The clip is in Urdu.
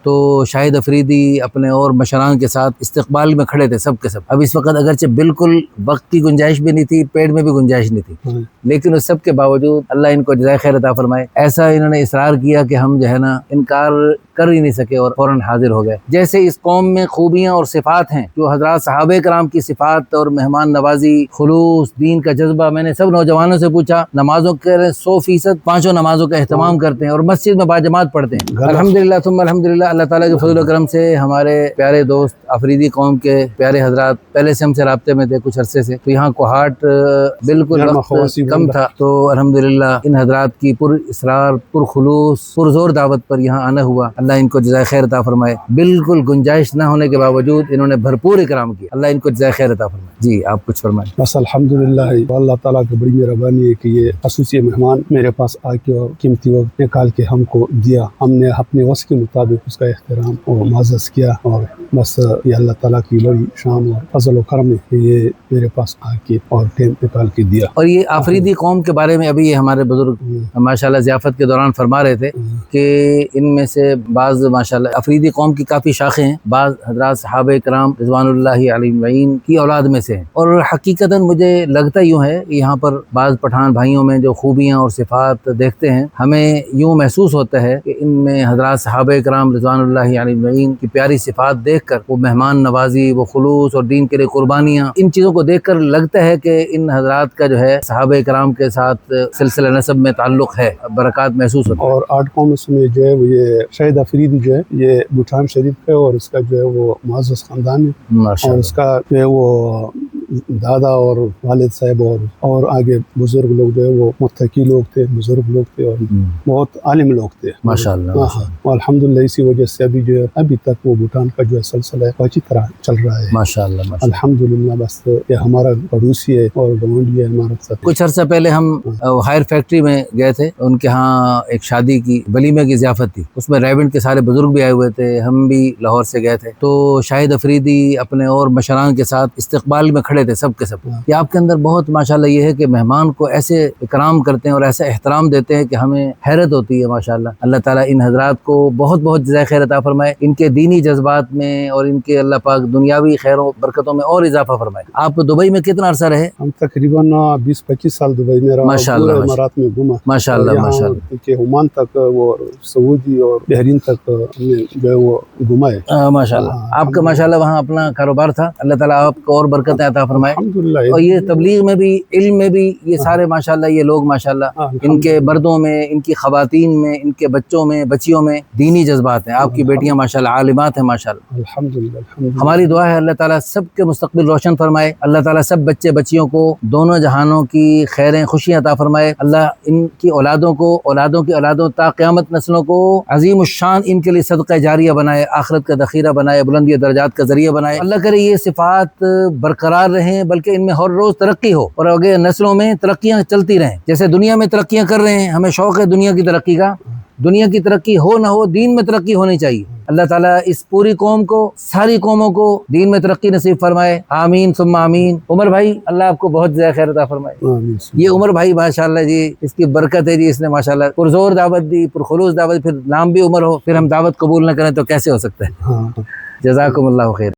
تو شاہد افریدی اپنے اور مشران کے ساتھ استقبال میں کھڑے تھے سب کے سب۔ اب اس وقت اگرچہ بالکل وقت کی گنجائش بھی نہیں تھی، پیٹ میں بھی گنجائش نہیں تھی، لیکن اس سب کے باوجود اللہ ان کو جزائے خیر عطا فرمائے، ایسا انہوں نے اصرار کیا کہ ہم جو ہے نا انکار کر ہی نہیں سکے اور فوراً حاضر ہو گئے۔ جیسے اس قوم میں خوبیاں اور صفات ہیں جو حضرات صحابہ کرام کی صفات اور مہمان نوازی، خلوص، دین کا جذبہ، میں نے سب نوجوانوں سے پوچھا، نمازوں کے 100% پانچوں نمازوں کا اہتمام کرتے ہیں اور مسجد میں باجماعت پڑھتے ہیں۔ الحمدللہ ثم الحمدللہ، اللہ تعالیٰ کے فضل و کرم سے ہمارے پیارے دوست افریدی قوم کے پیارے حضرات پہلے سے ہم سے رابطے میں تھے کچھ عرصے سے، تو یہاں کوہاٹ بالکل وقت کم تھا، تو الحمدللہ ان حضرات کی پر اصرار، پر خلوص، پر زور دعوت پر یہاں آنا ہوا۔ اللہ ان کو جزائے خیر عطا فرمائے، بالکل گنجائش نہ ہونے کے باوجود انہوں نے بھرپور اکرام کیا، اللہ ان کو جزائے خیر عطا فرمائے۔ جی آپ کچھ فرمائیں۔ بس الحمدللہ، اللہ تعالیٰ کی بڑی مہربانی ہے کہ یہ خصوصی مہمان میرے پاس آ کے اور قیمتی وقت نکال کے ہم کو دیا، ہم نے اپنے وس کے مطابق اس کا احترام اور معزز کیا، اور بس یہ اللہ تعالیٰ کی بڑی شان اور فضل و کرم ہے کہ یہ میرے پاس آ کے اور ٹیم نکال کے دیا۔ اور یہ افریدی قوم کے بارے میں ابھی یہ ہمارے بزرگ ماشاءاللہ ضیافت کے دوران فرما رہے تھے کہ ان میں سے بعض ماشاءاللہ افریدی قوم کی کافی شاخیں ہیں، بعض حضرات صحابہ کرام رضوان اللہ علیہم اجمعین کی اولاد میں سے ہیں، اور حقیقتاً مجھے لگتا یوں ہے یہاں پر بعض پٹھان بھائیوں میں جو خوبیاں اور صفات دیکھتے ہیں، ہمیں یوں محسوس ہوتا ہے کہ ان میں حضرات صحابہ کرام رضوان اللہ علیہم اجمعین کی پیاری صفات دیکھ کر، وہ مہمان نوازی، وہ خلوص اور دین کے لیے قربانیاں، ان چیزوں کو دیکھ کر لگتا ہے کہ ان حضرات کا جو ہے صحابہ کرام کے ساتھ سلسلہ نسب میں تعلق ہے، برکات محسوس ہوتا ہے۔ اور 8 قوم میں جو ہے وہ یہ شاہد افریدی جو ہے یہ بھوٹان شریف ہے، اور اس کا جو ہے وہ معزز خاندان ہے، اور اس کا جو ہے وہ دادا اور والد صاحب اور آگے بزرگ لوگ جو ہے وہ متقی لوگ تھے، بزرگ لوگ تھے، اور بہت عالم لوگ تھے ماشاءاللہ۔ اور الحمدللہ اسی وجہ سے ابھی جو ہے ابھی تک وہ بھوٹان کا جو ہے سلسلہ ہے اچھی طرح چل رہا ہے ماشاءاللہ۔ الحمدللہ۔ بس یہ ہمارا پڑوسی ہے اور گاؤنڈی ہے ہمارا ساتھ۔ کچھ عرصہ پہلے ہم ہائر فیکٹری میں گئے تھے، ان کے ہاں ایک شادی کی ولیمے کی ضیافت تھی، اس میں ریونڈ کے سارے بزرگ بھی آئے ہوئے تھے، ہم بھی لاہور سے گئے تھے، تو شاہد افریدی اپنے اور مشران کے ساتھ استقبال میں کھڑے تھے سب کے سب۔ کہ آپ کے اندر بہت ماشاءاللہ یہ ہے کہ مہمان کو ایسے اکرام کرتے ہیں اور ایسا احترام دیتے ہیں کہ ہمیں حیرت ہوتی ہے ماشاءاللہ۔ اللہ تعالیٰ ان حضرات کو بہت بہت جزائے خیر عطا فرمائے، ان کے دینی جذبات میں اور ان کے اللہ پاک دنیاوی خیر و برکتوں میں اور اضافہ فرمائے۔ آپ دبئی میں کتنا عرصہ رہے؟ ہم تقریباً 20-25 سال دبئی میں رہا، ماشاءاللہ، پورے امارات میں گھوما، ماشاءاللہ ماشاءاللہ، کہ عمان تک وہ سعودی اور بحرین تک ہم نے جو ہے وہ گھما ہے ماشاءاللہ۔ آپ کا ماشاءاللہ وہاں اپنا کاروبار تھا، اللہ تعالیٰ آپ کو اور برکت عطا فرمائے، الحمدللہ۔ اور یہ تبلیغ میں بھی، علم میں بھی، یہ سارے ماشاءاللہ یہ لوگ ماشاءاللہ ان کے مردوں میں، ان کی خواتین میں، ان کے بچوں میں، بچیوں میں دینی جذبات ہیں۔ آپ کی بیٹیاں ماشاءاللہ عالمات ہیں ماشاءاللہ، الحمدللہ۔ ہماری دعا ہے اللہ تعالیٰ سب کے مستقبل روشن فرمائے، اللہ تعالیٰ سب بچے بچیوں کو دونوں جہانوں کی خیریں خوشیاں عطا فرمائے، اللہ ان کی اولادوں کو، اولادوں کی اولادوں تا قیامت نسلوں کو عظیم الشان ان کے لیے صدقہ جاریہ بنائے، آخرت کا ذخیرہ بنائے، بلندی درجات کا ذریعہ بنائے۔ اللہ کرے یہ صفات برقرار رہیں، بلکہ ان میں ہر روز ترقی ہو، اور آگے نسلوں میں ترقیاں چلتی رہیں۔ جیسے دنیا میں ترقیاں کر رہے ہیں، ہمیں شوق ہے دنیا کی ترقی کا، دنیا کی ترقی ہو نہ ہو، دین میں ترقی ہونی چاہیے۔ اللہ تعالیٰ اس پوری قوم کو، ساری قوموں کو دین میں ترقی نصیب فرمائے، آمین ثم آمین۔ عمر بھائی اللہ آپ کو بہت زیادہ خیر عطا فرمائے۔ یہ عمر بھائی ماشاءاللہ جی، اس کی برکت ہے جی، اس نے ماشاءاللہ پرزور دعوت دی، پرخلوص دعوت، پھر نام بھی عمر ہو، پھر ہم دعوت قبول نہ کریں تو کیسے ہو سکتا ہے۔ جزاکم اللہ خیر۔